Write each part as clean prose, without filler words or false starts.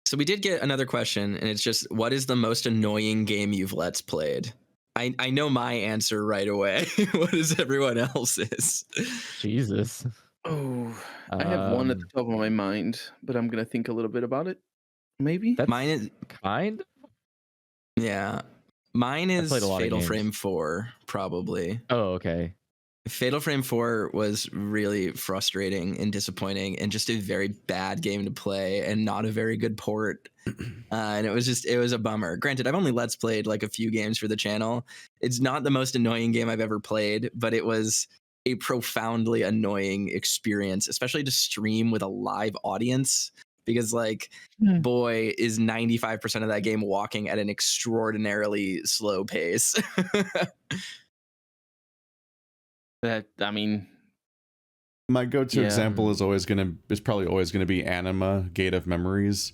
So we did get another question, and it's just, what is the most annoying game you've let's played? I know my answer right away. What is everyone else's? Jesus. Oh, I have one at the Um, top of my mind, but I'm gonna think a little bit about it. Maybe? Mine that's is kind. yeah. Mine I played a is lot of Fatal games. Frame 4, probably. Oh, okay. Fatal Frame 4 was really frustrating and disappointing and just a very bad game to play and not a very good port. And it was a bummer. Granted, I've only let's played like a few games for the channel. It's not the most annoying game I've ever played, but it was a profoundly annoying experience, especially to stream with a live audience, because like Hmm. boy is 95% of that game walking at an extraordinarily slow pace. That I mean, My go-to Yeah. example is probably always gonna be Anima Gate of Memories,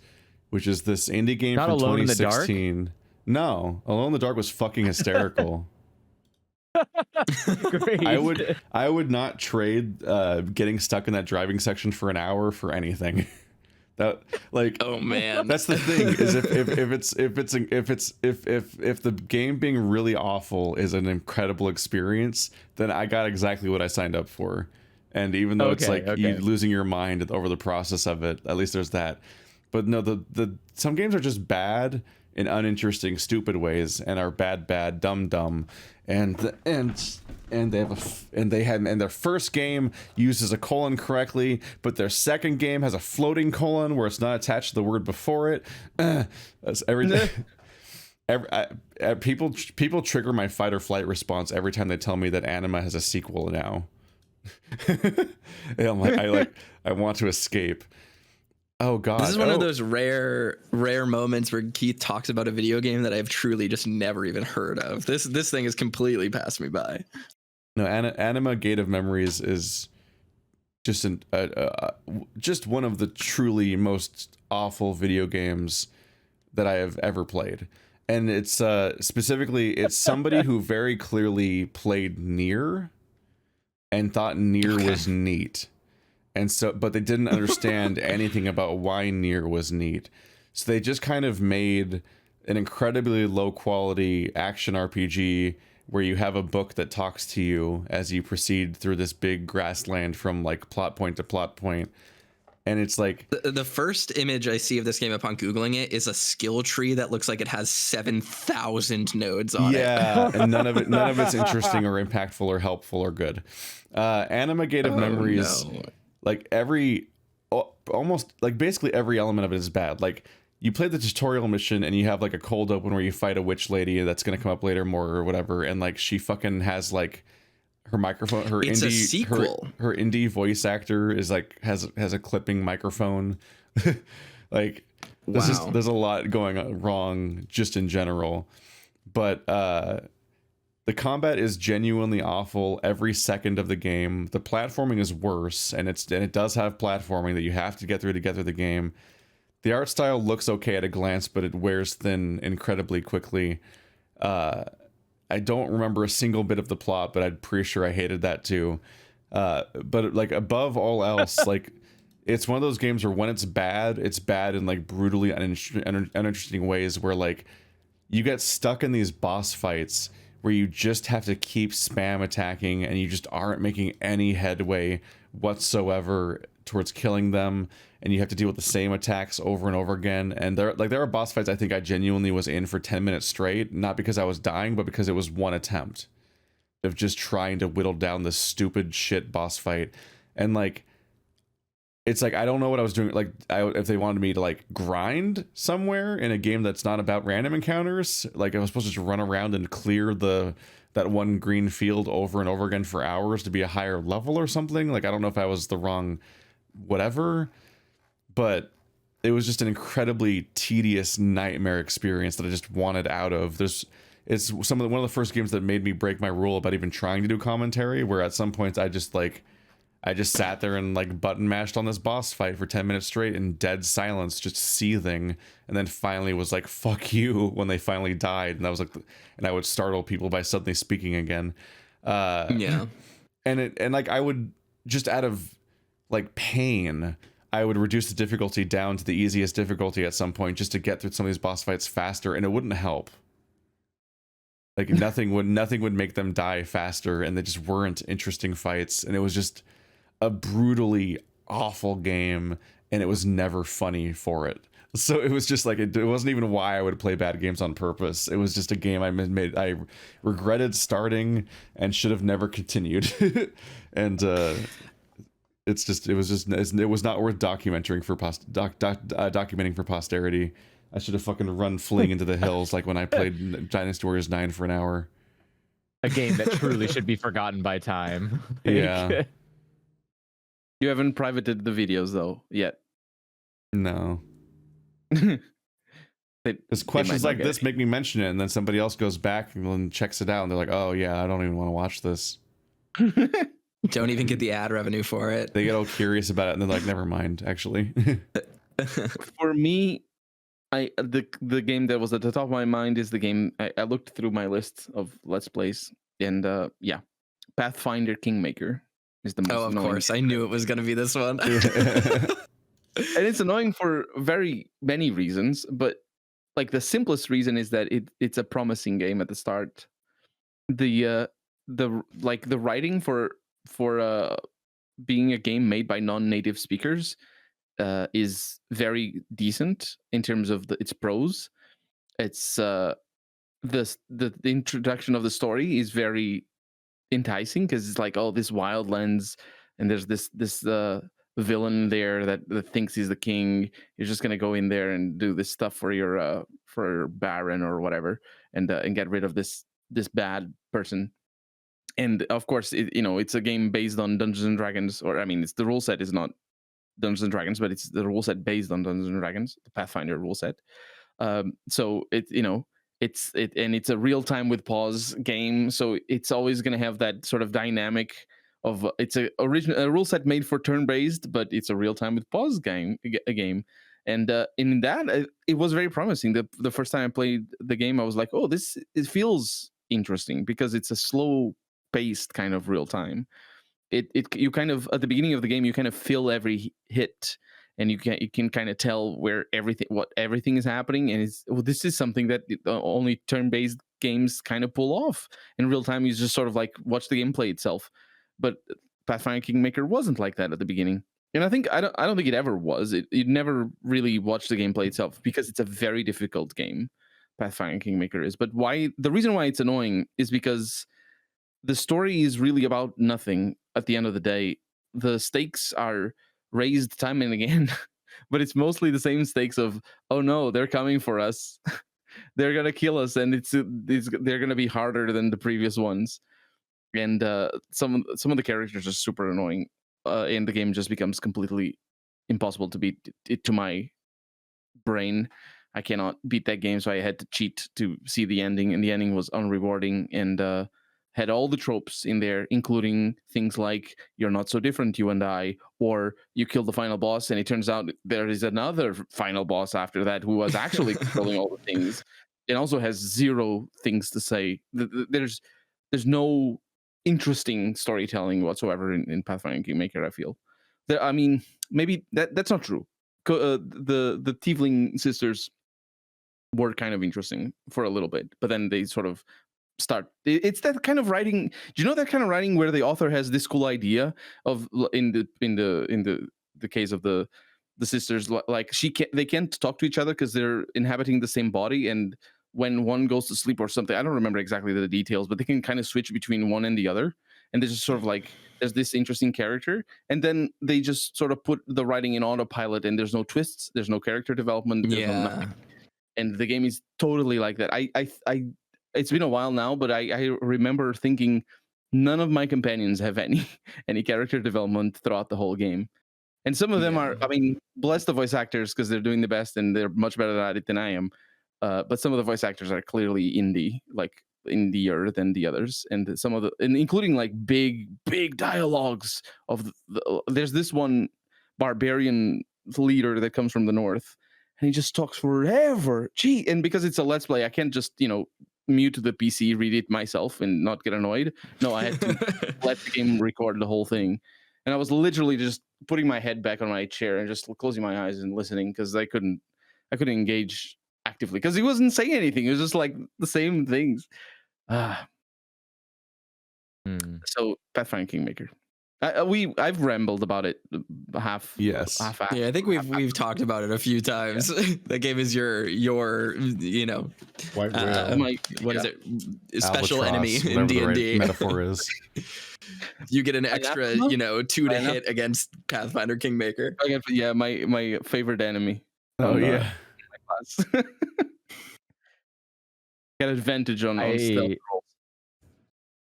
which is this indie game Not from Alone in the Dark? 2016. No, Alone in the Dark was fucking hysterical. Great. I would not trade getting stuck in that driving section for an hour for anything. That like Oh man. that's the thing is if the game being really awful is an incredible experience, then I got exactly what I signed up for. And even though it's Okay, like you okay. losing your mind over the process of it, at least there's that. But no, the some games are just bad in uninteresting, stupid ways, and are bad, dumb, and their first game uses a colon correctly, but their second game has a floating colon where it's not attached to the word before it. That's everything. People trigger my fight or flight response every time they tell me that Anima has a sequel now. And I'm like, I want to escape. Oh god. This is one of those rare moments where Keith talks about a video game that I've truly just never even heard of. This thing has completely passed me by. No, Anima Gate of Memories is just just one of the truly most awful video games that I have ever played. And it's specifically it's somebody who very clearly played Nier and thought Nier was neat. And so, but they didn't understand anything about why Nier was neat. So they just kind of made an incredibly low quality action RPG where you have a book that talks to you as you proceed through this big grassland from like plot point to plot point. And it's like The first image I see of this game upon Googling it is a skill tree that looks like it has 7,000 nodes on it. yeah, and none of it's interesting or impactful or helpful or good. Anima Gate of Memories, no. like almost like basically every element of it is bad. Like you play the tutorial mission and you have like a cold open where you fight a witch lady that's gonna come up later more or whatever, and like she fucking has like her microphone, her It's a indie sequel. her indie voice actor is like has a clipping microphone. Like Wow. there's a lot going on wrong just in general. But the combat is genuinely awful every second of the game. The platforming is worse, and it does have platforming that you have to get through the game. The art style looks okay at a glance, but it wears thin incredibly quickly. I don't remember a single bit of the plot, but I'm pretty sure I hated that too. But like above all else, like it's one of those games where when it's bad in like brutally uninteresting ways where like you get stuck in these boss fights where you just have to keep spam attacking and you just aren't making any headway whatsoever towards killing them, and you have to deal with the same attacks over and over again. And there are boss fights I think I genuinely was in for 10 minutes straight, not because I was dying, but because it was one attempt of just trying to whittle down this stupid shit boss fight. And like it's like I don't know what I was doing. Like if they wanted me to like grind somewhere in a game that's not about random encounters, like I was supposed to just run around and clear that one green field over and over again for hours to be a higher level or something. Like I don't know if I was the wrong whatever, but it was just an incredibly tedious nightmare experience that I just wanted out of. It's one of the first games that made me break my rule about even trying to do commentary, where at some points I just sat there and like button mashed on this boss fight for 10 minutes straight in dead silence, just seething, and then finally was like fuck you when they finally died, and I was like, and I would startle people by suddenly speaking again. Yeah. And like I would just out of like pain I would reduce the difficulty down to the easiest difficulty at some point just to get through some of these boss fights faster, and it wouldn't help. Like nothing would make them die faster, and they just weren't interesting fights, and it was just a brutally awful game, and it was never funny for it. So it was just like it wasn't even why I would play bad games on purpose. It was just a game I regretted starting and should have never continued. And it was not worth documenting for posterity. I should have fucking run fleeing into the hills like when I played Dynasty Warriors 9 for an hour. A game that truly should be forgotten by time. Yeah. You haven't privated the videos though yet. No. Because questions like this make me mention it, and then somebody else goes back and checks it out, and they're like, "Oh yeah, I don't even want to watch this." Don't even get the ad revenue for it. They get all curious about it, and they're like, "Never mind." Actually, For me, the game that was at the top of my mind is the game I looked through my list of Let's Plays, and Pathfinder Kingmaker is the most. Oh, of annoying. course, I knew it was going to be this one. And it's annoying for very many reasons, but like the simplest reason is that it's a promising game at the start. The writing for being a game made by non-native speakers is very decent in terms of its prose. It's the introduction of the story is very enticing because it's like, oh, this wild lands, and there's this villain there that thinks he's the king. You're just gonna go in there and do this stuff for your baron or whatever, and get rid of this bad person. And of course, it's a game based on Dungeons and Dragons, or I mean, it's the rule set is not Dungeons and Dragons, but it's the rule set based on Dungeons and Dragons, the Pathfinder rule set. So it's a real time with pause game, so it's always gonna have that sort of dynamic of it's a rule set made for turn based, but it's a real time with pause game. And in that, it was very promising. The first time I played the game, I was like, oh, it feels interesting because it's a slow paced kind of real time. You kind of at the beginning of the game you kind of feel every hit, and you can kind of tell what everything is happening, and this is something that only turn based games kind of pull off. In real time, you just sort of like watch the gameplay itself. But Pathfinder Kingmaker wasn't like that at the beginning, and I don't think it ever was. You never really watched the gameplay itself because it's a very difficult game. Pathfinder Kingmaker is, but the reason why it's annoying is because the story is really about nothing. At the end of the day, the stakes are raised time and again, but it's mostly the same stakes of, oh no, they're coming for us, they're gonna kill us, and they're gonna be harder than the previous ones. And some of the characters are super annoying, and the game just becomes completely impossible to beat. To my brain, I cannot beat that game, so I had to cheat to see the ending, and the ending was unrewarding and had all the tropes in there, including things like "you're not so different, you and I," or "you kill the final boss, and it turns out there is another final boss after that who was actually controlling all the things." It also has zero things to say. There's no interesting storytelling whatsoever in Pathfinder Kingmaker. I feel I mean, maybe that's not true. The Tiefling sisters were kind of interesting for a little bit, but then they sort of start. It's that kind of writing. Do you know that kind of writing where the author has this cool idea of in the case of the sisters, like they can't talk to each other because they're inhabiting the same body, and when one goes to sleep or something, I don't remember exactly the details, but they can kind of switch between one and the other. And there's just sort of like, there's this interesting character, and then they just sort of put the writing in autopilot, and there's no twists, there's no character development, there's no nothing. And the game is totally like that. It's been a while now, but I remember thinking none of my companions have any character development throughout the whole game. And some of them are, I mean, bless the voice actors because they're doing the best and they're much better at it than I am. But some of the voice actors are clearly indie-er than the others, and including like big dialogues of there's this one barbarian leader that comes from the north, and he just talks forever. Gee, and because it's a Let's Play, I can't just mute the PC, read it myself, and not get annoyed. No, I had to let the game record the whole thing, and I was literally just putting my head back on my chair and just closing my eyes and listening because I couldn't engage actively because he wasn't saying anything. It was just like the same things. So Pathfinder Kingmaker. I've rambled about it half. Yes. Half. Yeah, I think we've talked about it a few times. That game is your White what is it? Special Albatross, enemy in whatever the right D&D. metaphor is. You get an extra, Anathema? 2 to hit against Pathfinder Kingmaker. Yeah, my favorite enemy. Oh on, yeah. my class. Got advantage on stealth rolls.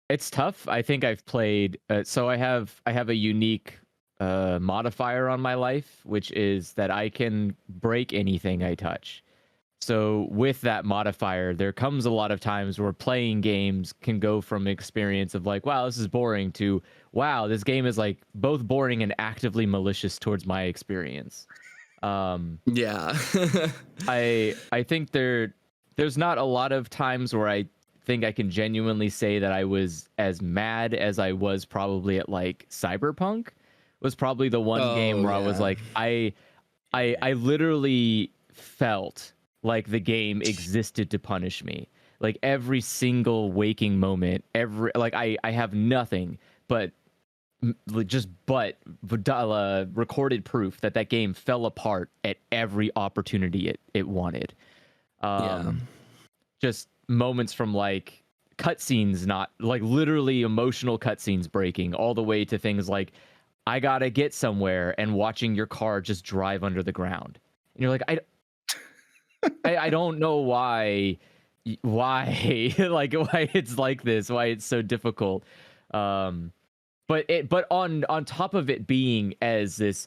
It's tough. I think I've played. So I have a unique modifier on my life, which is that I can break anything I touch. So with that modifier, there comes a lot of times where playing games can go from experience of like, wow, this is boring, to wow, this game is like both boring and actively malicious towards my experience. Yeah. I think there's not a lot of times where I think I can genuinely say that I was as mad as I was probably at like Cyberpunk. Was probably the one game where I was like, I literally felt like the game existed to punish me. Like every single waking moment, I have nothing but recorded proof that game fell apart at every opportunity it wanted. Just moments from like cutscenes, not like literally emotional cutscenes breaking, all the way to things like I gotta get somewhere and watching your car just drive under the ground, and you're like, I don't know why like why it's like this, why it's so difficult. But on top of it being as this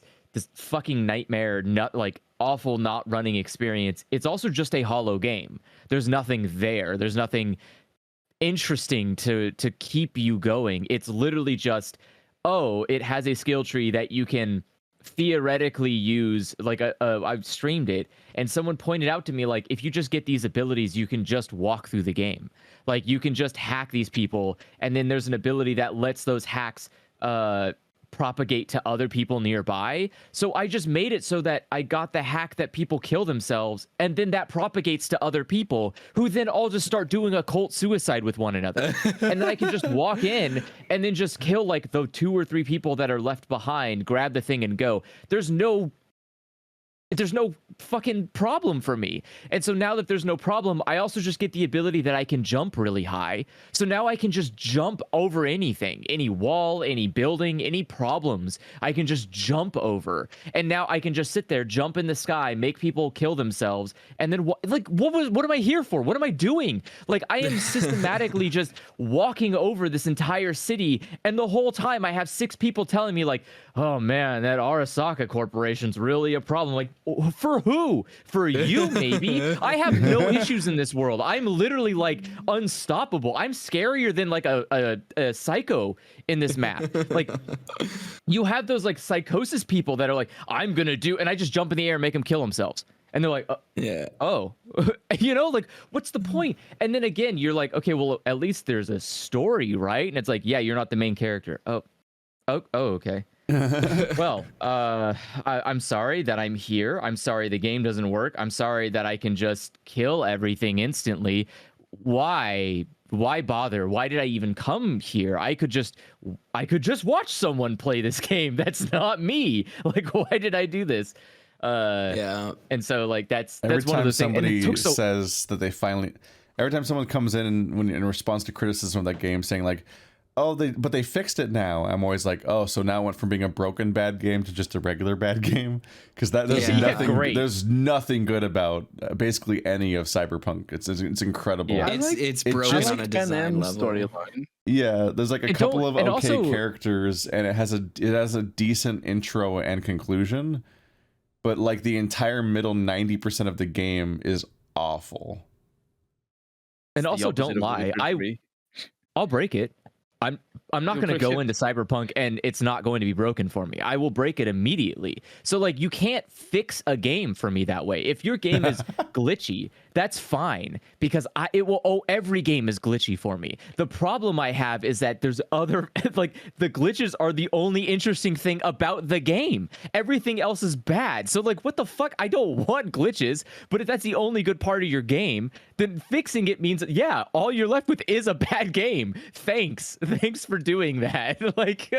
fucking nightmare, like awful not running experience, it's also just a hollow game. There's nothing there. There's nothing interesting to keep you going. It's literally just, it has a skill tree that you can theoretically use. Like I've streamed it and someone pointed out to me, like, if you just get these abilities, you can just walk through the game. Like you can just hack these people, and then there's an ability that lets those hacks propagate to other people nearby. So I just made it so that I got the hack that people kill themselves, and then that propagates to other people who then all just start doing occult suicide with one another. And then I can just walk in and then just kill like the 2 or 3 people that are left behind, grab the thing and go. There's no fucking problem for me. And so now that there's no problem, I also just get the ability that I can jump really high. So now I can just jump over anything, any wall, any building, any problems. I can just jump over. And now I can just sit there, jump in the sky, make people kill themselves. And then what am I here for? What am I doing? Like I am systematically just walking over this entire city. And the whole time I have 6 people telling me like, oh man, that Arasaka Corporation's really a problem. Like, for who? For you, maybe? I have no issues in this world. I'm literally like unstoppable. I'm scarier than like a psycho in this map. Like, you have those like psychosis people that are like, I'm gonna do, and I just jump in the air and make them kill themselves. And they're like, like, what's the point? And then again, you're like, okay, well, at least there's a story, right? And it's like, yeah, you're not the main character. Oh, okay. Well, I'm sorry that I'm here. I'm sorry the game doesn't work. I'm sorry that I can just kill everything instantly. Why bother? Why did I even come here? I could just watch someone play this game. That's not me. Like, why did I do this? And so like that's one of those things. Every time somebody says that they finally, every time someone comes in and when in response to criticism of that game saying like, but they fixed it now, I'm always like, so now it went from being a broken bad game to just a regular bad game, because there's nothing good about basically any of Cyberpunk. It's incredible. Yeah, it's broken on a design level. Storyline. Yeah, there's like a couple of okay characters, and it has a decent intro and conclusion, but like the entire middle 90% of the game is awful. And also, don't lie, I'll break it. I'm not going to go into Cyberpunk and it's not going to be broken for me. I will break it immediately. So like you can't fix a game for me that way. If your game is glitchy, that's fine because every game is glitchy for me. The problem I have is that there's other like the glitches are the only interesting thing about the game. Everything else is bad. So like what the fuck? I don't want glitches, but if that's the only good part of your game, then fixing it means yeah, all you're left with is a bad game. Thanks for doing that. Like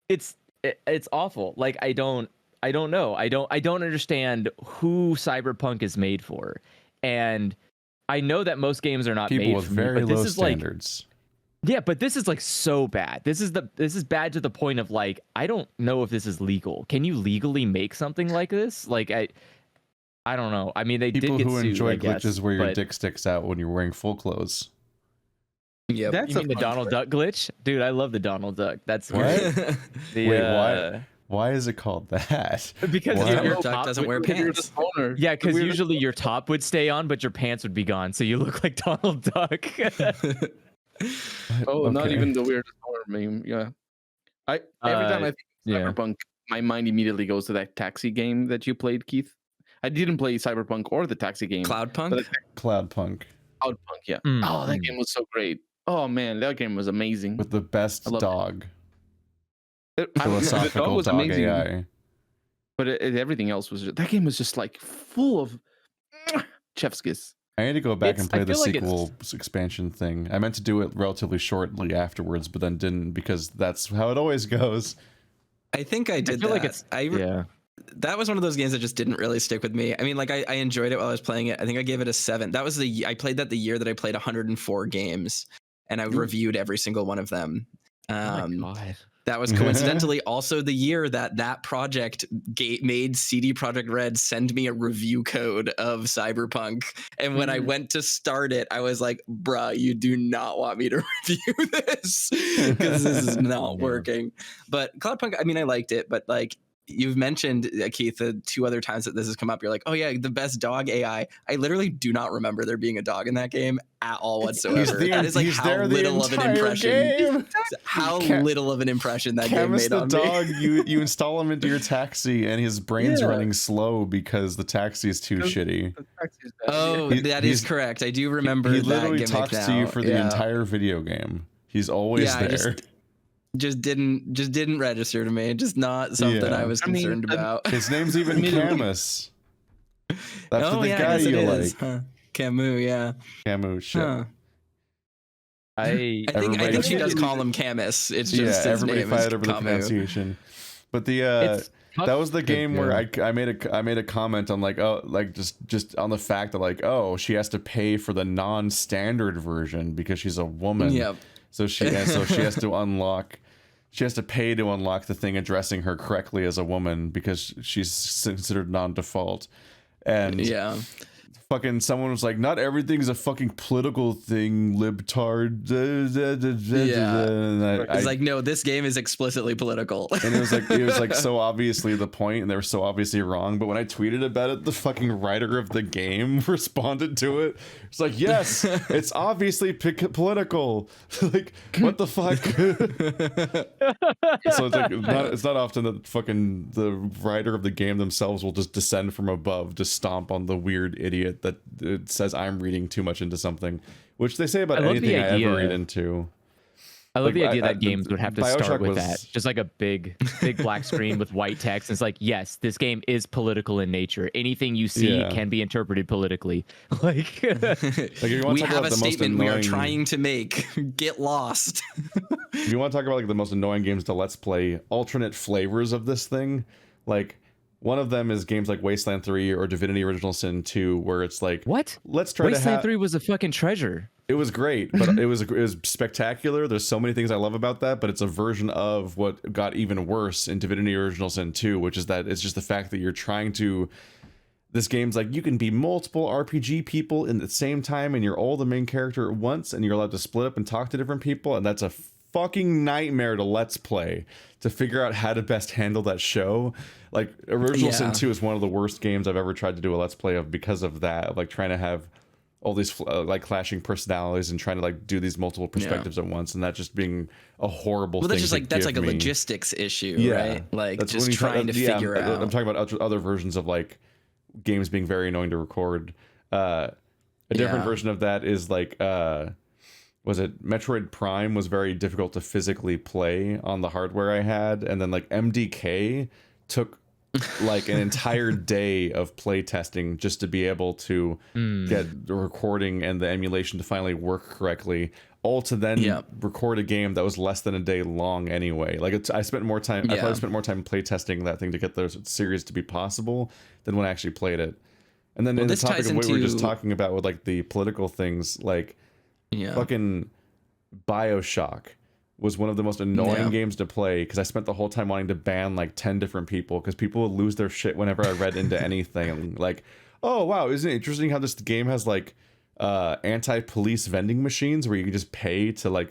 it's awful. Like I don't know. I don't understand who Cyberpunk is made for. And I know that most games are not People made with for me, very but this low is standards. like yeah, but this is like so bad. This is bad to the point of like I don't know if this is legal. Can you legally make something like this? Like I don't know. I mean, they People did get who sued, enjoy I guess, glitches where your but- dick sticks out when you're wearing full clothes. Yeah. That's You a mean the fun Donald fact. Duck glitch? Dude, I love the Donald Duck. That's What? great. The, Wait, why? Why is it called that? Because Why? your Duck top doesn't wear would, You're pants. the owner. yeah, because We're the usually your top would stay on, but your pants would be gone, so you look like Donald Duck. Oh, not Okay. even the weirdest horror meme. Yeah. Every time I think yeah. Cyberpunk, my mind immediately goes to that taxi game that you played, Keith. I didn't play Cyberpunk or the taxi game. Cloudpunk. But Cloudpunk Cloudpunk, yeah. Mm, Oh, that mm. game was so great. Oh man, that game was amazing. with the best I love it. dog, The dog philosophical was dog amazing, AI. but everything else was that game was just like full of chef's kiss. I need to go back and I play the feel like sequel expansion thing. I meant to do it relatively shortly afterwards, but then didn't because that's how it always goes. I think I did feel that. like it's yeah. That was one of those games that just didn't really stick with me. I mean, like I enjoyed it while I was playing it. I think I gave it a 7. That was I played that the year that I played 104 games, and I reviewed every single one of them. Oh my God. That was coincidentally also the year that project made CD Projekt Red send me a review code of Cyberpunk. And when I went to start it, I was like, bruh, you do not want me to review this because this is not working. But Cloudpunk, I mean, I liked it, but like you've mentioned, Keith, the 2 other times that this has come up, you're like, oh yeah, the best dog AI. I literally do not remember there being a dog in that game at all whatsoever. That is like he's how there the little of an entire impression. game. How Chem- little of an impression that game Chemist made the on dog, me. you install him into your taxi, and his brain's Yeah. running slow because the taxi is too shitty. The taxi's bad. Oh, He- that is he's- correct. I do remember He that literally gimmick talks now. to you for the Yeah. entire video game. He's always Yeah, I there. just didn't register to me. Just not something Yeah. I was I mean, concerned about. His name's even Camus. That's Oh the yeah, I guy guess it you is. like. Huh. Camus, yeah. Camus shit. Huh. I I think Everybody- she does call him Camus. It's just Yeah, his everybody name fight is over the Camus. pronunciation. But the it's tough that was the to- game where yeah. I made a comment on like just on the fact that like she has to pay for the non-standard version because she's a woman. Yep. So she has to unlock. She has to pay to unlock the thing addressing her correctly as a woman because she's considered non-default. And Yeah. fucking someone was like, not everything's a fucking political thing, libtard. Yeah. And It's like, no, this game is explicitly political. and it was like so obviously the point, and they were so obviously wrong. But when I tweeted about it, the fucking writer of the game responded to it. It's like, yes, it's obviously political. Like, what the fuck? So it's like it's not often that fucking the writer of the game themselves will just descend from above to stomp on the weird idiot that it says I'm reading too much into something, which they say about I love the anything I ever idea. read into. I love Like, the idea I- that games would have to BioShock start with was- that. Just like a big black screen with white text. It's like, yes, this game is political in nature. Anything you see Yeah. can be interpreted politically. Like, Like, if you want We to talk have about a the most statement we are annoying, trying to make. Get lost. if you want to talk about like the most annoying games to let's play, alternate flavors of this thing, like one of them is games like Wasteland 3 or Divinity Original Sin 2, where it's like, what? let's try to Wasteland have. 3 was a fucking treasure. It was great, but it was spectacular. There's so many things I love about that, but it's a version of what got even worse in Divinity Original Sin 2, which is that it's just the fact that you're trying to. This game's like you can be multiple RPG people in the same time, and you're all the main character at once, and you're allowed to split up and talk to different people, and that's a fucking nightmare to let's play to figure out how to best handle that show. Like Original Sin 2 is one of the worst games I've ever tried to do a let's play of because of that, of like trying to have all these like clashing personalities and trying to like do these multiple perspectives at once, and that just being a horrible thing. Well, that's just like that's like a me. logistics issue, Yeah, right? Like that's just when you trying to figure out. I'm talking about other versions of like games being very annoying to record. A different version of that is like was it Metroid Prime was very difficult to physically play on the hardware I had, and then like MDK took like an entire day of play testing just to be able to get the recording and the emulation to finally work correctly, all to then record a game that was less than a day long anyway. Like I spent more time I probably spent more time play testing that thing to get the series to be possible than when I actually played it. And then in the topic of what we were just talking about with like the political things, like fucking BioShock was one of the most annoying games to play because I spent the whole time wanting to ban like 10 different people because people would lose their shit whenever I read into anything. Like, oh wow, isn't it interesting how this game has like anti-police vending machines where you can just pay to like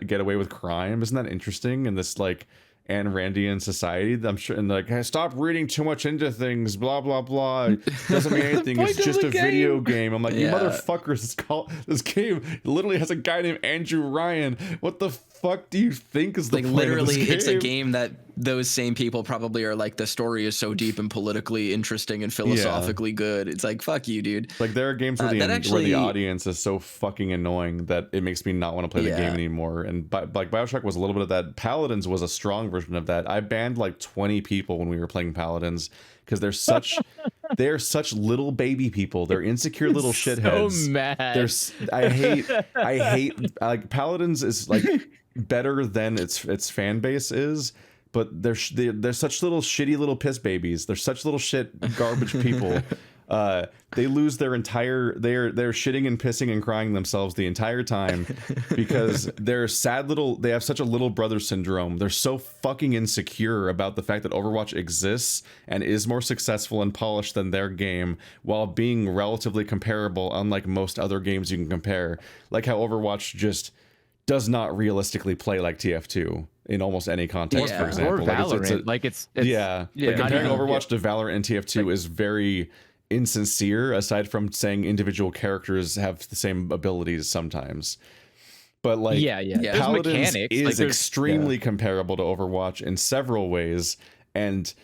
get away with crime? Isn't that interesting in this like Ayn Randian society? I'm sure, and like, hey, stop reading too much into things, blah blah blah. It doesn't mean anything. It's just a video game. I'm like, you motherfuckers! This game literally has a guy named Andrew Ryan. What the fuck do you think is the like point literally? Of this game? It's a game that those same people probably are like, the story is so deep and politically interesting and philosophically good. It's like, fuck you, dude. Like there are games where where the audience is so fucking annoying that it makes me not want to play the game anymore. And like BioShock was a little bit of that. Paladins was a strong version of that. I banned like 20 people when we were playing Paladins because they're such little baby people. They're insecure little shitheads. So mad. I hate like Paladins is like better than its fan base is, but they're such little shitty little piss babies. They're such little shit garbage people. They lose their entire they're shitting and pissing and crying themselves the entire time because they have such a little brother syndrome. They're so fucking insecure about the fact that Overwatch exists and is more successful and polished than their game while being relatively comparable, unlike most other games you can compare. Like how Overwatch just does not realistically play like TF2 in almost any context, for example. Or Valorant. It's comparing Overwatch to Valorant and TF2 is very insincere, aside from saying individual characters have the same abilities sometimes. But like Paladins is extremely comparable to Overwatch in several ways, and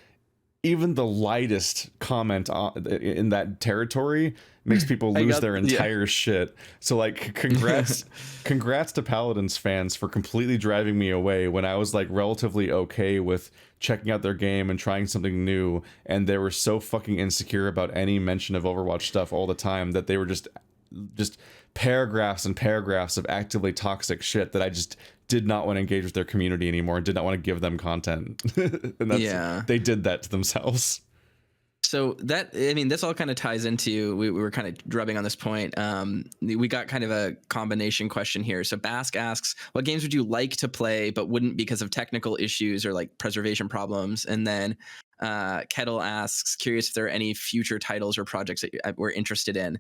even the lightest comment in that territory makes people lose their entire shit. So like congrats to Paladins fans for completely driving me away when I was like relatively okay with checking out their game and trying something new, and they were so fucking insecure about any mention of Overwatch stuff all the time that they were just paragraphs and paragraphs of actively toxic shit that I just did not want to engage with their community anymore and did not want to give them content. And they did that to themselves. So that, I mean, this all kind of ties into, we were kind of drubbing on this point. We got kind of a combination question here. So Bask asks, what games would you like to play but wouldn't because of technical issues or like preservation problems? And then Kettle asks, curious if there are any future titles or projects that we're interested in.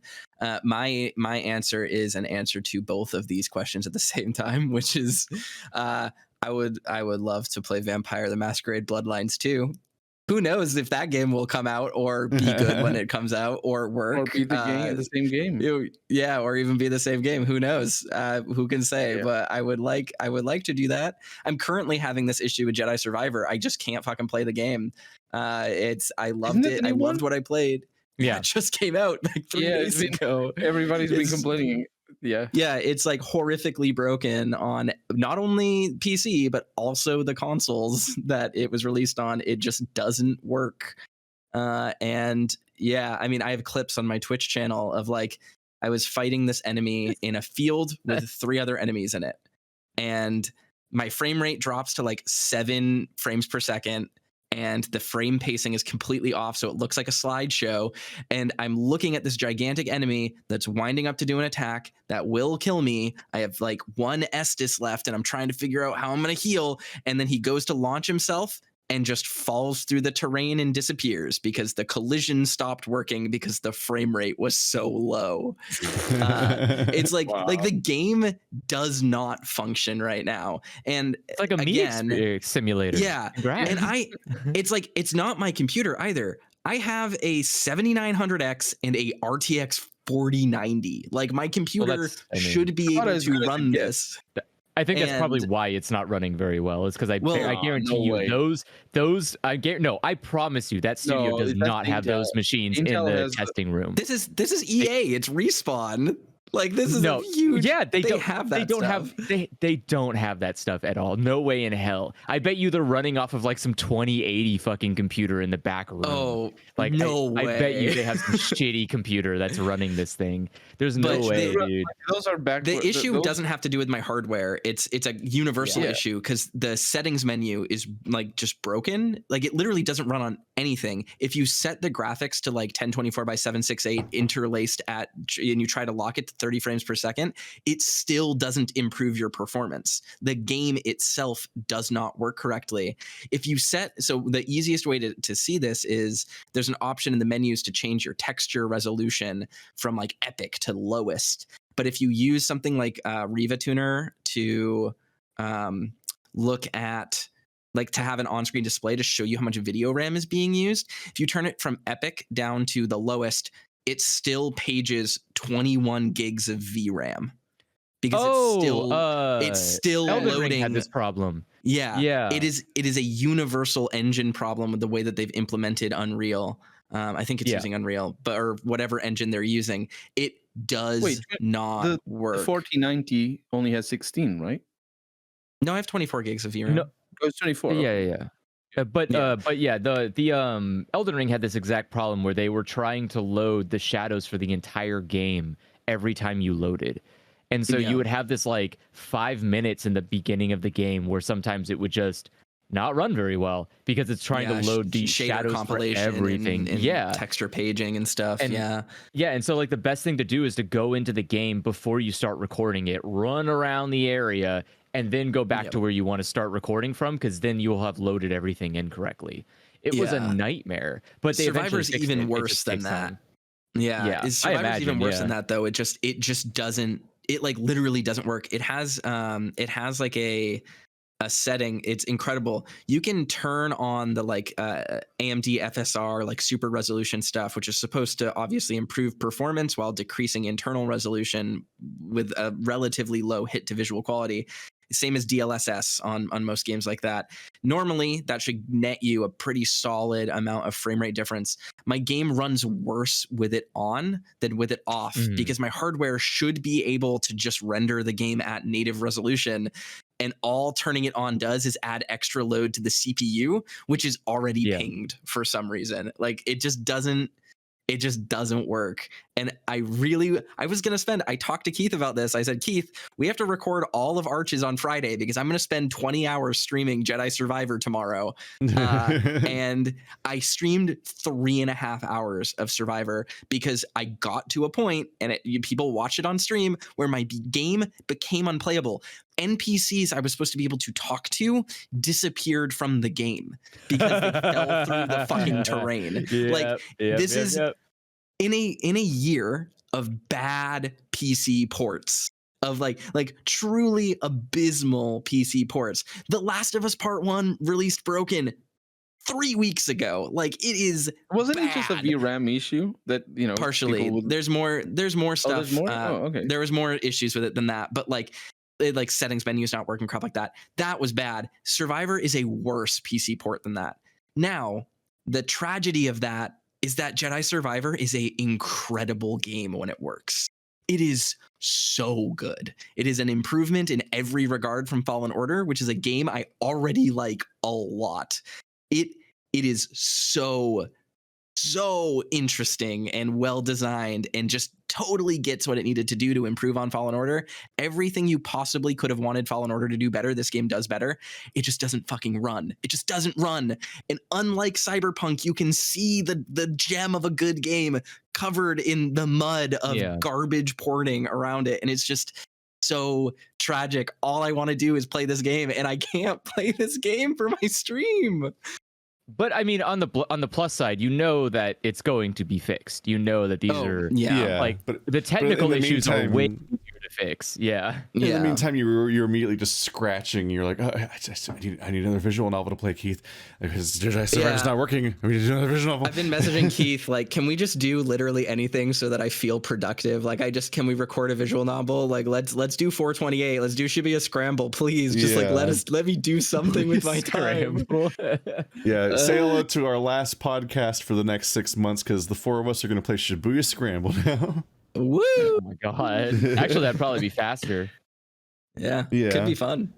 My answer is an answer to both of these questions at the same time, which is I would love to play Vampire the Masquerade Bloodlines 2. Who knows if that game will come out or be good when it comes out or work, or be the same game. Or even be the same game. Who knows? Who can say? Yeah. But I would like to do that. I'm currently having this issue with Jedi Survivor. I just can't fucking play the game. I loved it. I loved what I played. Yeah, it just came out like 3 days ago. Everybody's been complaining. Yeah, it's like horrifically broken on not only PC but also the consoles that it was released on. It just doesn't work. And yeah, I mean, I have clips on my Twitch channel of like I was fighting this enemy in a field with 3 other enemies in it, and my frame rate drops to like 7 frames per second. And the frame pacing is completely off, so it looks like a slideshow. And I'm looking at this gigantic enemy that's winding up to do an attack that will kill me. I have like 1 Estus left, and I'm trying to figure out how I'm going to heal. And then he goes to launch himself and just falls through the terrain and disappears because the collision stopped working because the frame rate was so low. It's like like the game does not function right now, and it's like a meat simulator. Yeah, congrats. And it's like it's not my computer either. I have a 7900X and a RTX 4090. Like my computer that's- I mean, should be about able as to good as it run gets. this. I think that's probably And- why it's not running very well. Is because I Well, guarantee no you way. those I promise you that studio No, does that's not have Intel. those machines in Intel the has the- testing room. This is EA. It's Respawn. Like this is No, a huge. yeah, they don't have that. They don't stuff. have they don't have that stuff at all. No way in hell. I bet you they're running off of like some 2080 fucking computer in the back room. Oh, like no I way. bet you they have some shitty computer that's running this thing. There's no But way, they- dude. Those are back. The issue those- doesn't have to do with my hardware. It's a universal Yeah. issue because the settings menu is like just broken. Like it literally doesn't run on anything. If you set the graphics to like 1024 by 768 interlaced and you try to lock it to 30 frames per second, it still doesn't improve your performance. The game itself does not work correctly. If you so the easiest way to see this is there's an option in the menus to change your texture resolution from like epic to lowest. But if you use something like Riva Tuner to look at, like to have an on-screen display to show you how much video RAM is being used, if you turn it from epic down to the lowest, it still pages 21 gigs of VRAM because it's still Elden Ring loading. had this problem. Yeah. It is a universal engine problem with the way that they've implemented Unreal. I think it's using Unreal, or whatever engine they're using. It does not work. The 4090 only has 16, right? No, I have 24 gigs of VRAM. No, Oh, it's 24. Yeah. But the Elden Ring had this exact problem where they were trying to load the shadows for the entire game every time you loaded. And so you would have this like 5 minutes in the beginning of the game where sometimes it would just not run very well because it's trying to load the shader shadows for compilation everything. and yeah. texture paging and stuff. And- Yeah, and so like the best thing to do is to go into the game before you start recording it, run around the area, and then go back to where you want to start recording from, because then you'll have loaded everything incorrectly. It was a nightmare. But they Survivor's eventually fixed even it. It worse just than takes that. time. Yeah, I Survivor's imagine, even worse yeah. than that though. It just doesn't. It like literally doesn't work. It has like a setting. It's incredible. You can turn on the like AMD FSR like super resolution stuff, which is supposed to obviously improve performance while decreasing internal resolution with a relatively low hit to visual quality. Same as DLSS on most games like that. Normally, that should net you a pretty solid amount of frame rate difference. My game runs worse with it on than with it off because my hardware should be able to just render the game at native resolution. And all turning it on does is add extra load to the CPU, which is already pinged for some reason. Like it just doesn't work. And I talked to Keith about this. I said, Keith, we have to record all of Arches on Friday because I'm going to spend 20 hours streaming Jedi Survivor tomorrow. And I streamed 3.5 hours of Survivor because I got to a point, and people watched it on stream, where my game became unplayable. NPCs I was supposed to be able to talk to disappeared from the game because they fell through the fucking terrain. This is in a year of bad PC ports, of like truly abysmal PC ports. The Last of Us Part 1 released broken 3 weeks ago. Like it is Wasn't bad. it just a VRAM issue that, you know, Partially. There's more stuff. there's more? Okay. There was more issues with it than that, but like settings menus not working, crap like that. That was bad. Survivor is a worse PC port than that. Now, the tragedy of that is that Jedi Survivor is a incredible game when it works. It is so good. It is an improvement in every regard from Fallen Order, which is a game I already like a lot. It is so interesting and well designed, and just totally gets what it needed to do to improve on Fallen Order. Everything you possibly could have wanted Fallen Order to do better, this game does better. It just doesn't fucking run. It just doesn't run. And unlike Cyberpunk, you can see the gem of a good game covered in the mud of garbage porting around it. And it's just so tragic. All I want to do is play this game, and I can't play this game for my stream. But I mean, on the plus side, you know that it's going to be fixed. You know that these are but the technical issues are way easier to fix. Yeah. In the Yeah. meantime, you're immediately just scratching. You're like, oh, I need another visual novel to play, Keith, because Survivor's Yeah. not working. I need to do another visual novel. I've been messaging Keith like, can we just do literally anything so that I feel productive? Like, can we record a visual novel? Like, let's do 428. Let's do Shibuya Scramble, please. Just like Yeah. let me do something with my time. Yeah, say hello to our last podcast for the next 6 months, because the four of us are going to play Shibuya Scramble now. Woo! Oh my god. Actually, that'd probably be faster. Yeah, Yeah. could be fun.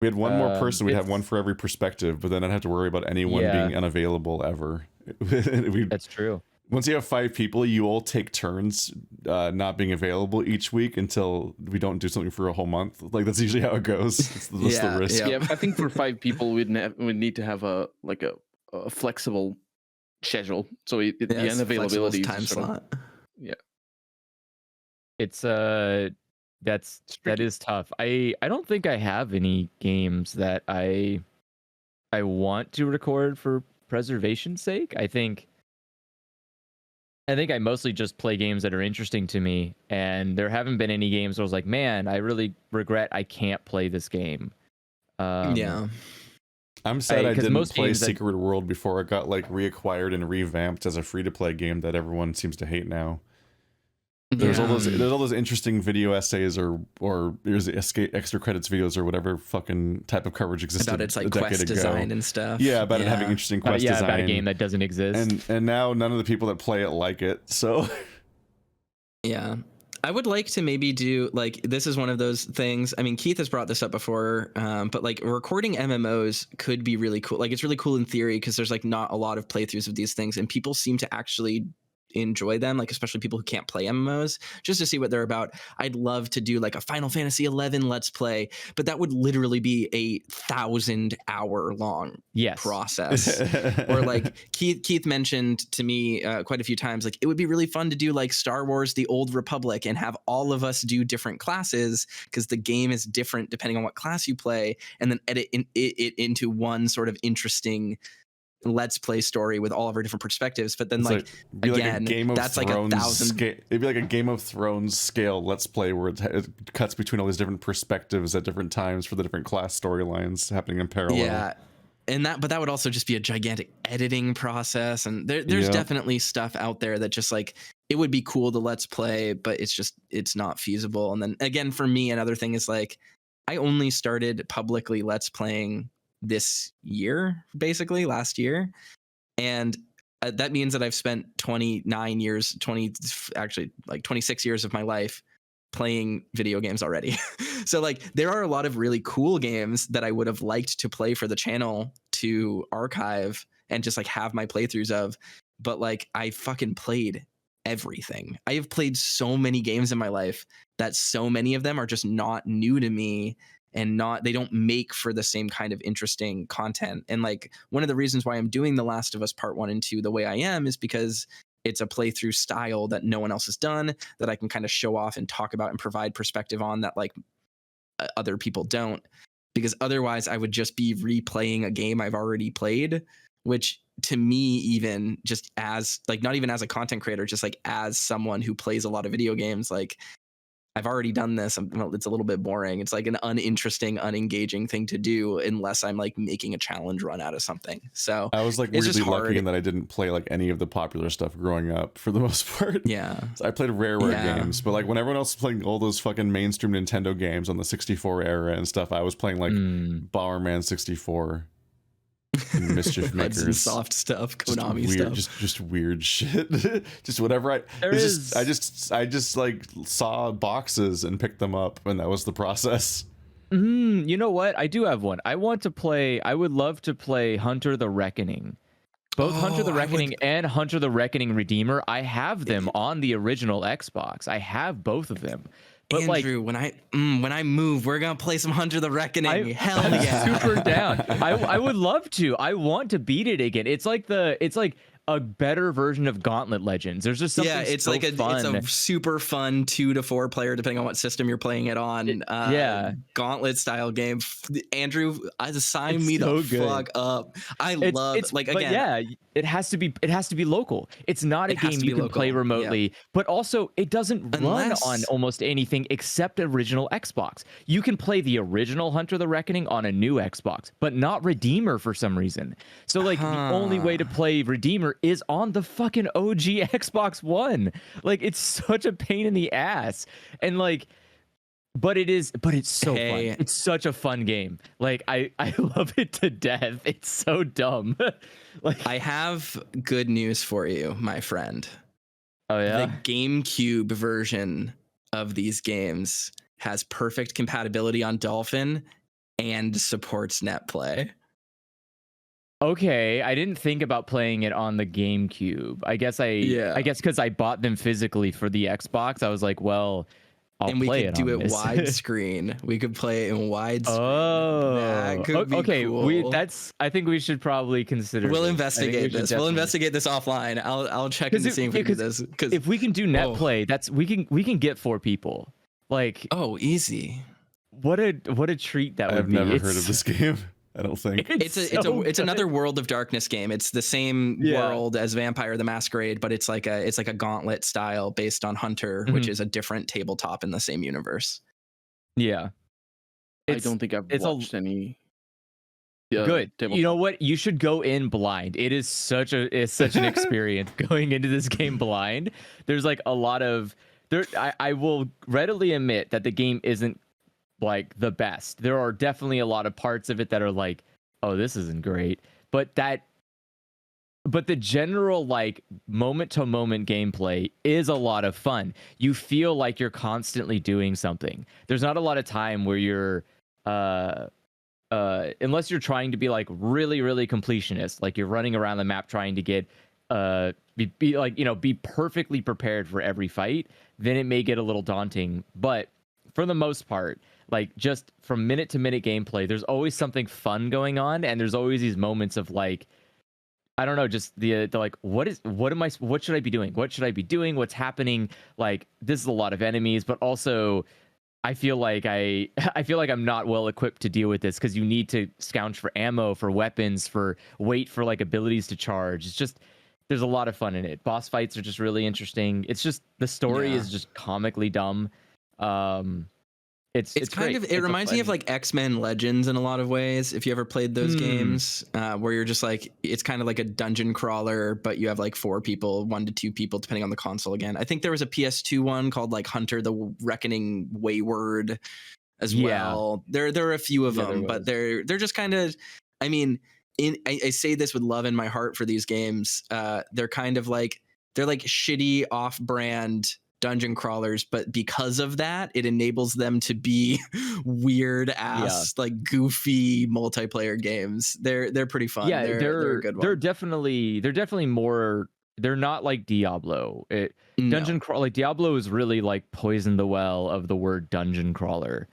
We had one more person. We'd have it's- one for every perspective, but then I'd have to worry about anyone Yeah. being unavailable ever. That's true. Once you have 5 people, you all take turns not being available each week until we don't do something for a whole month. Like, that's usually how it goes. That's Yeah, the risk. yeah. Yeah, I think for 5 people we'd need to have a flexible schedule, so the Yes, flexible unavailability is time sort of- slot. It's that tricky. is tough. I don't think I have any games that I want to record for preservation's sake. I think I mostly just play games that are interesting to me, and there haven't been any games where I was like, man, I really regret I can't play this game. Yeah. I'm sad I 'cause didn't most play games that- Secret World before it got like reacquired and revamped as a free-to-play game that everyone seems to hate now. There's all those interesting video essays or there's extra credits videos or whatever fucking type of coverage existed about its like a decade quest ago. design and stuff. Yeah, about it having interesting quest yeah, design. about a game that doesn't exist. and now none of the people that play it like it. So Yeah. I would like to maybe do like, this is one of those things. I mean, Keith has brought this up before, but like recording MMOs could be really cool. Like, it's really cool in theory because there's like not a lot of playthroughs of these things, and people seem to actually enjoy them, like especially people who can't play MMOs, just to see what they're about. I'd love to do like a Final Fantasy 11 let's play, but that would literally be a 1,000-hour long Yes. process. Or like Keith mentioned to me quite a few times, like it would be really fun to do like Star Wars The Old Republic and have all of us do different classes, because the game is different depending on what class you play, and then edit it into one sort of interesting let's play story with all of our different perspectives. But then it's be again, like a Game of that's like Thrones 1,000. it'd be like a Game of Thrones scale let's play where it cuts between all these different perspectives at different times for the different class storylines happening in parallel. Yeah. And that would also just be a gigantic editing process. And there's Yeah. definitely stuff out there that just like, it would be cool to let's play, but it's not feasible. And then again, for me, another thing is like, I only started publicly let's playing this year, basically last year. And that means that I've spent 29 years, 26 years of my life playing video games already. So like there are a lot of really cool games that I would have liked to play for the channel to archive and just like have my playthroughs of, but like I fucking played everything. I have played so many games in my life that so many of them are just not new to me, and they don't make for the same kind of interesting content. And like one of the reasons why I'm doing The Last of Us Part 1 and 2 the way I am is because it's a playthrough style that no one else has done, that I can kind of show off and talk about and provide perspective on that like other people don't. Because otherwise I would just be replaying a game I've already played, which to me, even just as like, not even as a content creator, just like as someone who plays a lot of video games, like I've already done this. It's a little bit boring. It's like an uninteresting, unengaging thing to do unless I'm like making a challenge run out of something. So I was like it's just weirdly lucky hard. in that I didn't play like any of the popular stuff growing up for the most part. yeah, I played rare Yeah. games, but like when everyone else was playing all those fucking mainstream Nintendo games on the 64 era and stuff, I was playing like Bomberman 64, and Mischief Hudson Makers, Soft stuff, just Konami weird, stuff. just weird shit. Just whatever I just like saw boxes and picked them up, and that was the process. You know what? I do have one. I would love to play Hunter the Reckoning. Both Hunter the Reckoning and Hunter the Reckoning Redeemer. I have them on the original Xbox. I have both of them. But Andrew, when I move, we're gonna play some Hunter the Reckoning. Hell I'm yeah! super down. I would love to. I want to beat it again. It's like a better version of Gauntlet Legends. There's just something it's so like fun. it's a super fun 2 to 4 player depending on what system you're playing it on. Gauntlet style game. Andrew, sign It's me so the good. fuck up. I love like but again. yeah, it has to be local. It's not a It has game to you be can play local, remotely, but also it doesn't run on almost anything except original Xbox. You can play the original Hunter the Reckoning on a new Xbox, but not Redeemer for some reason. So like the only way to play Redeemer is on the fucking OG Xbox One. Like it's such a pain in the ass. And like but it's so fun. It's such a fun game. Like I love it to death. It's so dumb. Like I have good news for you, my friend. Oh yeah. The GameCube version of these games has perfect compatibility on Dolphin and supports NetPlay. Okay, I didn't think about playing it on the GameCube. I guess because I bought them physically for the Xbox, I was like, well, I'll play it. And we could do it widescreen. We could play it in widescreen. Oh, that could be okay. cool. I think we should probably consider. We'll investigate this. We'll investigate this offline. I'll check into seeing if we can do this. Because if we can do NetPlay, we can get 4 people. Like easy. What a treat that would be. I've never heard of this game. I don't think it's another World of Darkness game. It's the same world as Vampire the Masquerade, but it's like a Gauntlet style based on Hunter, which is a different tabletop in the same universe. Yeah, I don't think I've watched any. Good. You know what? You should go in blind. It's such an experience going into this game blind. There's like a lot of there. I will readily admit that the game isn't like the best. There are definitely a lot of parts of it that are like, oh, this isn't great. But the general like moment to moment gameplay is a lot of fun. You feel like you're constantly doing something. There's not a lot of time where you're unless you're trying to be like really, really completionist, like you're running around the map trying to get be perfectly prepared for every fight, then it may get a little daunting. But for the most part, like just from minute to minute gameplay, there's always something fun going on, and there's always these moments of like, I don't know, just the like, what should I be doing? What should I be doing? What's happening? Like, this is a lot of enemies, but also I feel like I'm not well equipped to deal with this because you need to scrounge for ammo, for weapons, for wait for like abilities to charge. It's just there's a lot of fun in it. Boss fights are just really interesting. It's just the story is just comically dumb. It's kind of, it reminds me of like X-Men Legends in a lot of ways. If you ever played those games, where you're just like, it's kind of like a dungeon crawler, but you have like 4 people, 1 to 2 people, depending on the console. Again, I think there was a PS2 one called like Hunter the Reckoning Wayward as well. There are a few of them, but they're just kind of, I mean, I say this with love in my heart for these games. They're kind of like, they're like shitty off-brand dungeon crawlers, but because of that, it enables them to be weird ass like goofy multiplayer games. They're pretty fun. Yeah, they're a good one. They're definitely more. They're not like Diablo. Dungeon crawl, like Diablo is really like poisoned the well of the word dungeon crawler.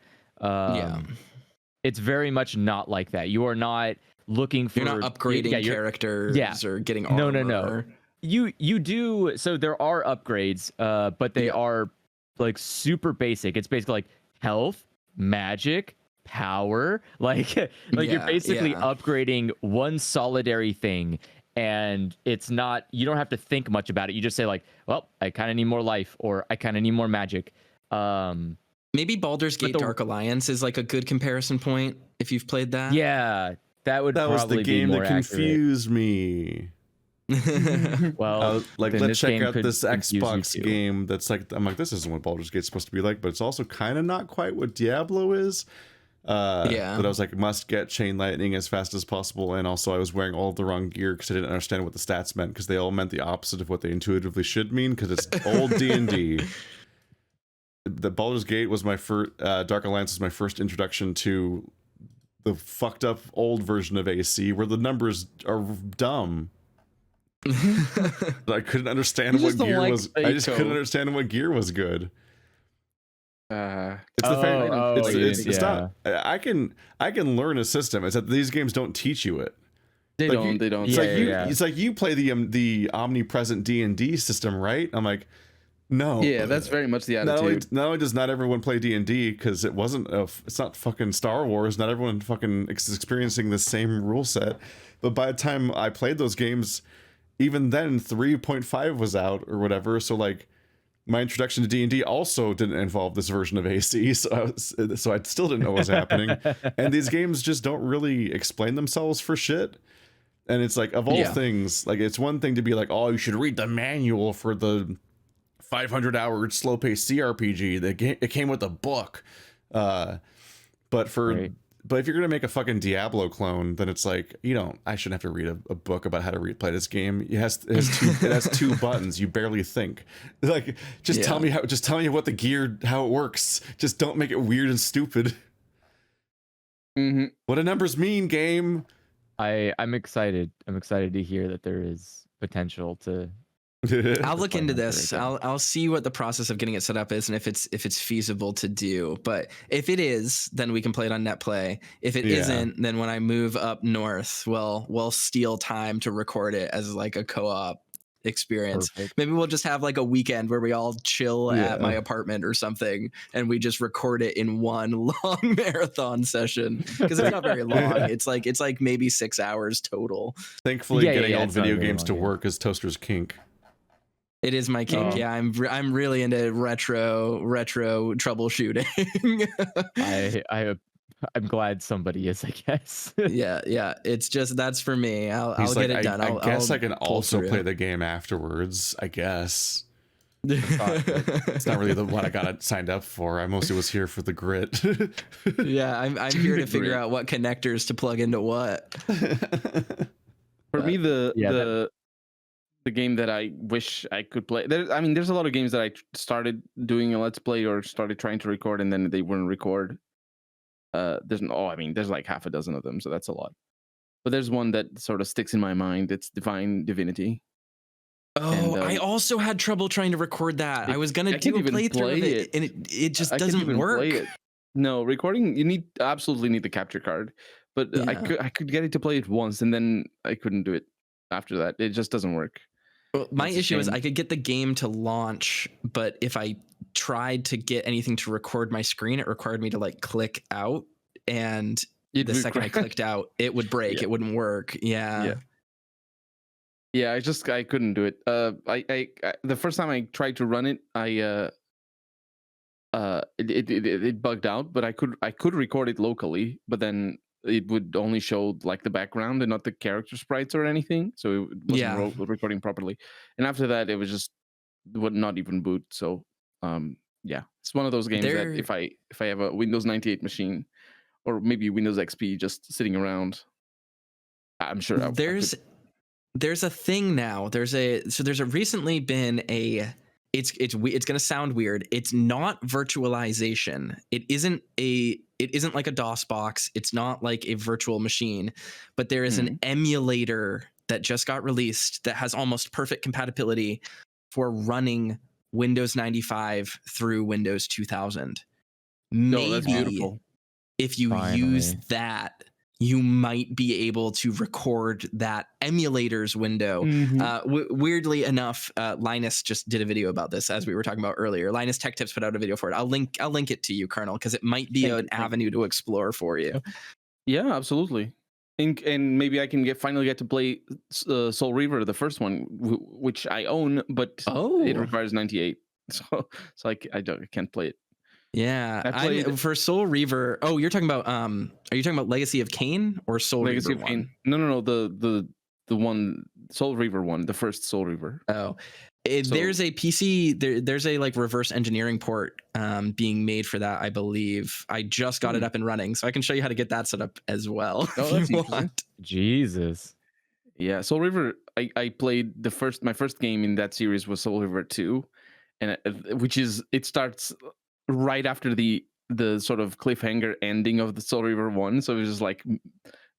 It's very much not like that. You are not looking for. You're not upgrading characters or getting armor. No. You do, so there are upgrades, but they are like super basic. It's basically like health, magic, power, like you're basically upgrading one solitary thing, and it's not, you don't have to think much about it. You just say like, well, I kind of need more life, or I kind of need more magic. Maybe Baldur's Gate Dark Alliance is like a good comparison point if you've played that. Yeah, that was the game that confused me. Well, like, let's check out this Xbox game that's like, I'm like, this isn't what Baldur's Gate's supposed to be like, but it's also kind of not quite what Diablo is. But I was like, must get Chain Lightning as fast as possible, and also I was wearing all of the wrong gear because I didn't understand what the stats meant, because they all meant the opposite of what they intuitively should mean, because it's old D&D. The Baldur's Gate was my first, Dark Alliance was my first introduction to the fucked up old version of AC, where the numbers are dumb. I couldn't understand what gear was. I just couldn't understand what gear was good. It's the it's not. I can learn a system. It's that these games don't teach you it. They Like, don't. They don't. It's Yeah, like you. yeah. It's like you play the omnipresent D&D system, right? I'm like, no. Yeah, that's very much the attitude. Not only does not everyone play D&D because it's not fucking Star Wars. Not everyone fucking is experiencing the same rule set. But by the time I played those games, even then 3.5 was out or whatever. So like, my introduction to D&D also didn't involve this version of AC, so I still didn't know what was happening. And these games just don't really explain themselves for shit. And it's like, of all things, like, it's one thing to be like, oh, you should read the manual for the 500-hour slow-paced CRPG. It came with a book. But if you're gonna make a fucking Diablo clone, then it's like, I shouldn't have to read a book about how to play this game. It has two buttons. You barely think. Like, just tell me what the gear, how it works. Just don't make it weird and stupid. Mm-hmm. What do numbers mean, game? I'm excited. I'm excited to hear that there is potential to. I'll look into this. Very good. I'll see what the process of getting it set up is and if it's feasible to do. But if it is, then we can play it on NetPlay. If it isn't, then when I move up north, we'll steal time to record it as like a co-op experience. Perfect. Maybe we'll just have like a weekend where we all chill at my apartment or something and we just record it in one long marathon session because it's not very long. It's like maybe 6 hours total. Thankfully, getting old it's not video very games long, to yeah. work is Toaster's kink. It is my kink. Oh. Yeah, I'm really into retro troubleshooting. I'm glad somebody is, I guess. yeah. It's just that's for me. I'll He's get like, it done. I guess I'll I can pull also through. play the game afterwards. I guess it's not really the one I got signed up for. I mostly was here for the grit. Yeah, I'm here to figure Great. out what connectors to plug into what. For me, Yeah, the game that I wish I could play. There's a lot of games that I started doing a let's play or started trying to record and then they wouldn't record. There's like half a dozen of them, so that's a lot. But there's one that sort of sticks in my mind. It's Divine Divinity. Oh, And, I also had trouble trying to record that. I was gonna I do can't a even playthrough play of it, it. and it just I can't doesn't even work. play it. No, recording you absolutely need the capture card. But Yeah. I could get it to play it once and then I couldn't do it after that. It just doesn't work. Well, my That's a issue is shame. I could get the game to launch, but if I tried to get anything to record my screen, it required me to like click out, and It the would second I crash. clicked out, it would break. Yeah. It wouldn't work. Yeah. Yeah, I couldn't do it. I the first time I tried to run it, it bugged out, but I could record it locally, but then it would only show like the background and not the character sprites or anything, so it wasn't Yeah. recording properly. And after that, it was just would not even boot. So yeah, it's one of those games There- that if I have a Windows 98 machine or maybe Windows XP just sitting around, I'm sure I could. There's a thing now. There's recently been a. It's going to sound weird. It's not virtualization. It isn't like a DOS box. It's not like a virtual machine, but there is an emulator that just got released that has almost perfect compatibility for running Windows 95 through Windows 2000. No, that's Maybe beautiful. if you use that, you might be able to record that emulators window. Weirdly enough, Linus just did a video about this, as we were talking about earlier. Linus Tech Tips put out a video for it. I'll link it to you, Colonel, because it might be an avenue to explore for you. Yeah, absolutely. And maybe I can finally get to play Soul Reaver, the first one, which I own, but it requires 98. So I can't play it. Yeah, for Soul Reaver. Oh, you're talking about are you talking about Legacy of Kain or Soul Legacy Reaver of Kain? No, the one, Soul Reaver one, the first Soul Reaver. Oh, there's a PC. There's a like reverse engineering port being made for that. I believe I just got it up and running, so I can show you how to get that set up as well. Oh, that's interesting. Jesus. Yeah, Soul Reaver. I played my first game in that series was Soul Reaver 2, and it starts right after the sort of cliffhanger ending of the Soul Reaver 1. So it was just like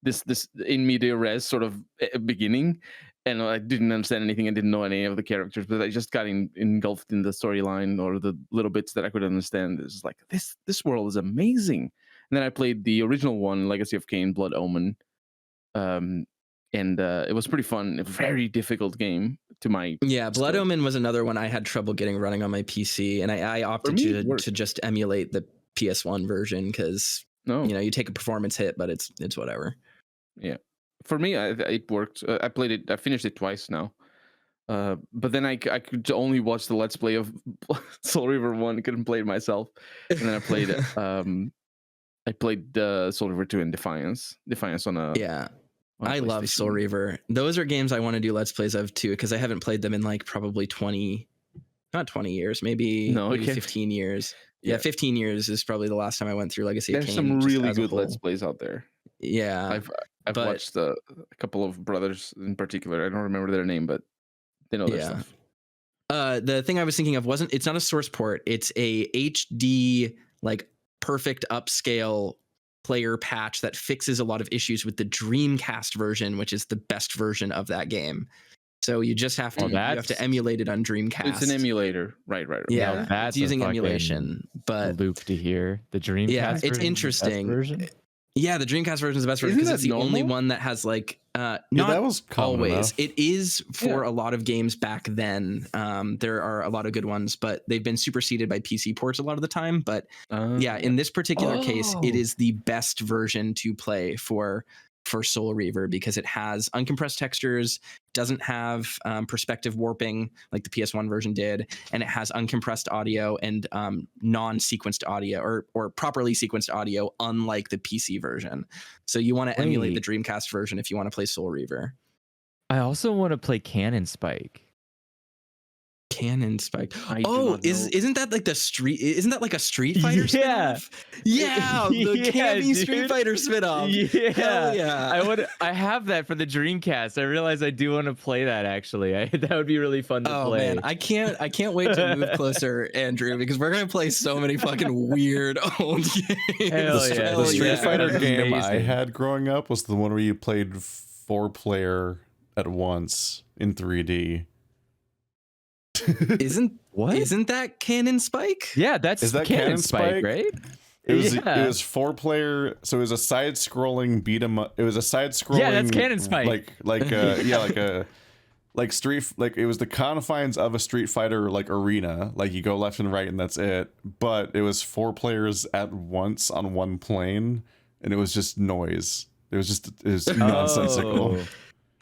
this in media res sort of beginning, and I didn't understand anything. I didn't know any of the characters, but I just got engulfed in the storyline or the little bits that I could understand. It's just like this world is amazing. And then I played the original one, Legacy of Kain, Blood Omen. and it was pretty fun. A very difficult game to my Yeah, Blood skill. Omen was another one I had trouble getting running on my PC, and I opted me, it worked. to just emulate the PS1 version because No, you take a performance hit, but it's whatever. for me, it worked. I played it. I finished it twice now. But then I could only watch the Let's Play of Soul River 1. Couldn't play it myself. And then I played Soul River 2 and Defiance. Defiance on a Yeah, on a I love Soul PlayStation. Reaver. Those are games I want to do Let's Plays of too because I haven't played them in like probably not 20 years, maybe, No, maybe okay. 15 years. Yeah, Yeah. 15 years is probably the last time I went through Legacy of There's Kain. some just really as a good Let's whole. Plays out there. Yeah, I've but- watched a couple of brothers in particular. I don't remember their name, but they know their Yeah. stuff. The thing I was thinking of it's not a source port. It's a HD like perfect upscale player patch that fixes a lot of issues with the Dreamcast version, which is the best version of that game. So you just have to Oh, you have that's- to emulate it on Dreamcast. It's an emulator, right? Yeah, Now that's it's a using fucking emulation, but loop to hear. The Dreamcast yeah, version it's is the best interesting. version? Yeah, the Dreamcast version is the best version Isn't because it's that the only normal? one that has like Yeah, not that was common always. enough. It is for Yeah. a lot of games back then. There are a lot of good ones, but they've been superseded by PC ports a lot of the time. But yeah, in this particular case, it Oh. is the best version to play for Soul Reaver because it has uncompressed textures, doesn't have perspective warping like the PS1 version did, and it has uncompressed audio and non-sequenced audio or properly sequenced audio, unlike the PC version. So you want to emulate the Dreamcast version if you want to play Soul Reaver. I also want to play Cannon Spike. Cannon Spike. I do Oh, not know. isn't that like isn't that like a Street Fighter Yeah. spinoff? Yeah, the Yeah, camping Street dude. Fighter spinoff. Yeah, Hell yeah. I have that for the Dreamcast. I realize I do want to play that actually. That would be really fun to Oh play. man, I can't wait to move closer, Andrew, because we're gonna play so many fucking weird old games. Hell The, yeah, the dude. Street Yeah. Fighter That's game I amazing. had growing up was the one where you played 4-player at once in 3D. What? Isn't that Cannon Spike? Yeah, that's Is that Cannon Cannon Spike, Spike? right? It was Yeah. it was 4-player, so it was a side-scrolling beat 'em up. It was a side-scrolling Yeah, that's Cannon Spike. like it was the confines of a Street Fighter like arena. Like you go left and right and that's it. But it was 4 players at once on one plane, and it was just noise. It was nonsensical. Oh.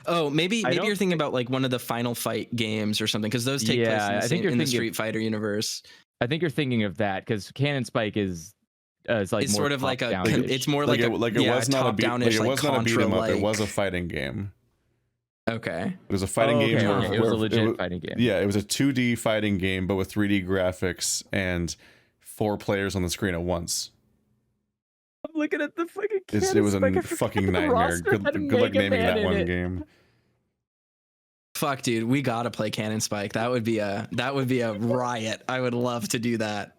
Oh, maybe don't you're thinking about like one of the Final Fight games or something, because those take place Yeah, in I the, think you're in the thinking- Street Fighter universe. I think you're thinking of that because Cannon Spike is it's like It's more sort of like a top-down-ish. it's more Like like it a was not a beat, top-downish, it like was not a beat 'em up. It was a Contra-like. fighting game. Okay. It was a fighting game. Okay, where- okay. It was a where- legit wa- fighting game. Yeah, it was a 2D fighting game, but with 3D graphics and 4 players on the screen at once. I'm looking at the fucking. It was a Cannon Spike. I fucking forgot the nightmare. roster Good had luck Mega naming Man that in one it. game. Fuck, dude, we gotta play Cannon Spike. That would be a riot. I would love to do that.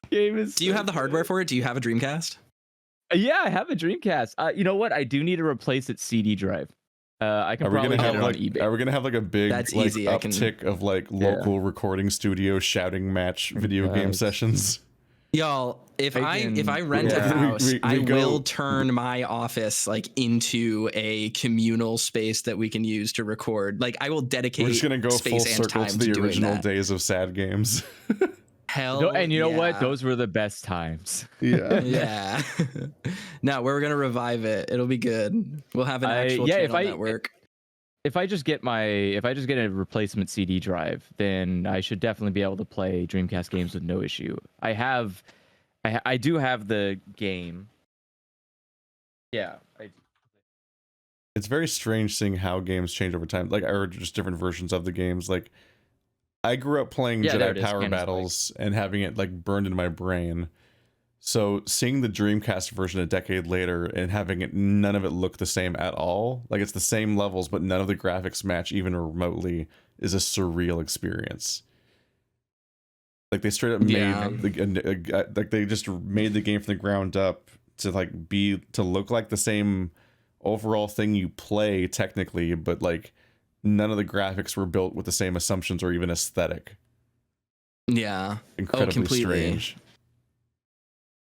Game is Do you so have the hardware good. for it? Do you have a Dreamcast? Yeah, I have a Dreamcast. You know what? I do need to replace its CD drive. I can Are we probably gonna get have it on like eBay. Are we gonna have like a big That's like easy, I can- uptick of like local recording studio shouting match video game Yes. sessions? Y'all, if I I can- rent a yeah. house, We I go- will turn my office like into a communal space that we can use to record. Like I will dedicate We're just gonna go space full and circle time to the doing original that. days of sad games. Hell, No, and you know what? yeah. Those were the best times. Yeah. Yeah. No, we're gonna revive it. It'll be good. We'll have an actual yeah, channel if I- network. If I just get a replacement CD drive, then I should definitely be able to play Dreamcast games with no issue. I do have the game. Yeah. It's very strange seeing how games change over time, like or just different versions of the games. Like I grew up playing Yeah, there it Jedi is, Power Cannon Spike. Battles and having it like burned into my brain. So seeing the Dreamcast version a decade later and having it none of it look the same at all, like it's the same levels but none of the graphics match even remotely, is a surreal experience. Like they straight up Yeah. made like they just made the game from the ground up to like to look like the same overall thing you play technically, but like none of the graphics were built with the same assumptions or even aesthetic. Yeah. Incredibly completely. strange.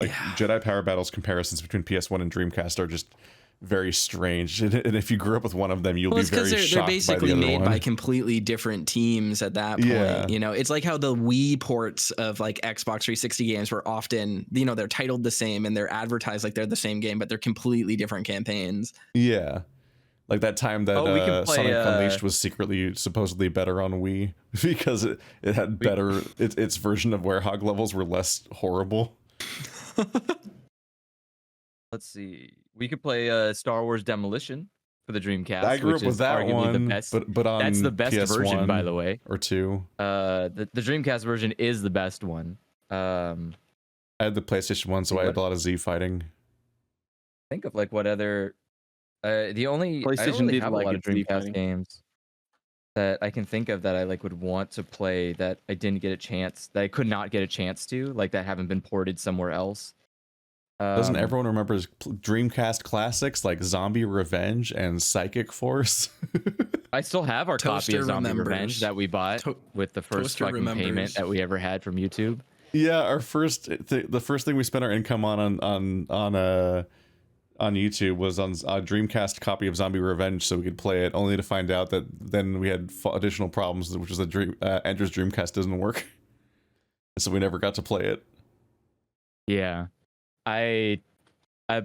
Like Yeah. Jedi Power Battles comparisons between PS1 and Dreamcast are just very strange. And if you grew up with one of them, you'll Well, be it's because very they're shocked basically by the other made one. by completely different teams at that point. Yeah. You know, it's like how the Wii ports of like Xbox 360 games were often, you know, they're titled the same and they're advertised like they're the same game, but they're completely different campaigns. Yeah. Like that time that Oh, we can play, Sonic Unleashed was secretly supposedly better on Wii because it had better its version of Werehog levels were less horrible. Let's see. We could play Star Wars Demolition for the Dreamcast. I grew which up with is that arguably one, the best. but on That's the best PS1 version, by the way. or 2. The Dreamcast version is the best one. I had the PlayStation 1, so I had a lot of Z fighting. Think of like what other. The only I don't PlayStation really did have like a lot of its Z Dreamcast fighting. games that I can think of that I like would want to play that I didn't get a chance, that I could not get a chance to, like that haven't been ported somewhere else. Doesn't everyone remember Dreamcast classics like Zombie Revenge and Psychic Force? I still have our copy Toaster of Zombie remembers. Revenge that we bought with the first Toaster fucking payment remembers. that we ever had from YouTube. Yeah, our the first thing we spent our income on YouTube was on a Dreamcast copy of Zombie Revenge, so we could play it. Only to find out that then we had additional problems, which was that Andrew's Dreamcast doesn't work, so we never got to play it. Yeah, I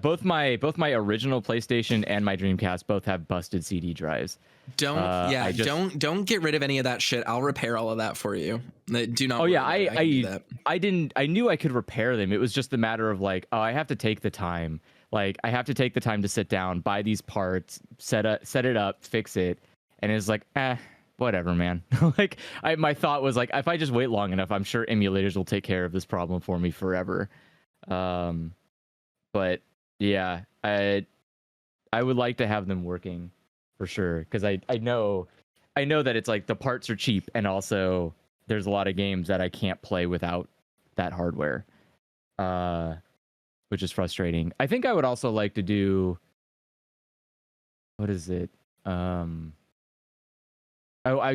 both my original PlayStation and my Dreamcast both have busted CD drives. Don't get rid of any of that shit. I'll repair all of that for you. Do not. Oh yeah, worry about it. can do that. I knew I could repair them. It was just the matter of like, oh, I have to take the time. Like I have to take the time to sit down, buy these parts, set it up, fix it, and it's like, whatever, man. Like my thought was like, if I just wait long enough, I'm sure emulators will take care of this problem for me forever. But yeah, I would like to have them working for sure, because I know that it's like the parts are cheap, and also there's a lot of games that I can't play without that hardware, which is frustrating. I think I would also like to do, what is it? I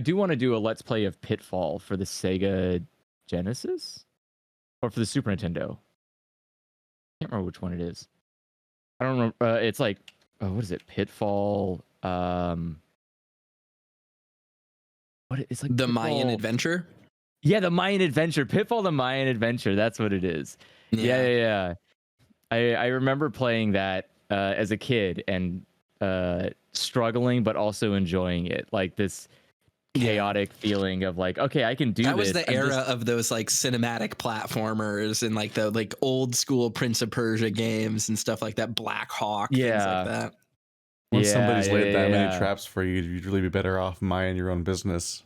do want to do a Let's Play of Pitfall for the Sega Genesis or for the Super Nintendo. Can't remember which one it is. I don't remember. It's like, what is it? Pitfall. What it's like? The Pitfall... Mayan Adventure. Yeah, the Mayan Adventure. Pitfall, the Mayan Adventure. That's what it is. Yeah. I remember playing that as a kid and struggling, but also enjoying it. Like this chaotic feeling of like, okay, I can do that this. was the era of those like cinematic platformers and like the like old school Prince of Persia games and stuff like that. Black Hawk, things like that. Once somebody's laid that many traps for you, you'd really be better off minding your own business.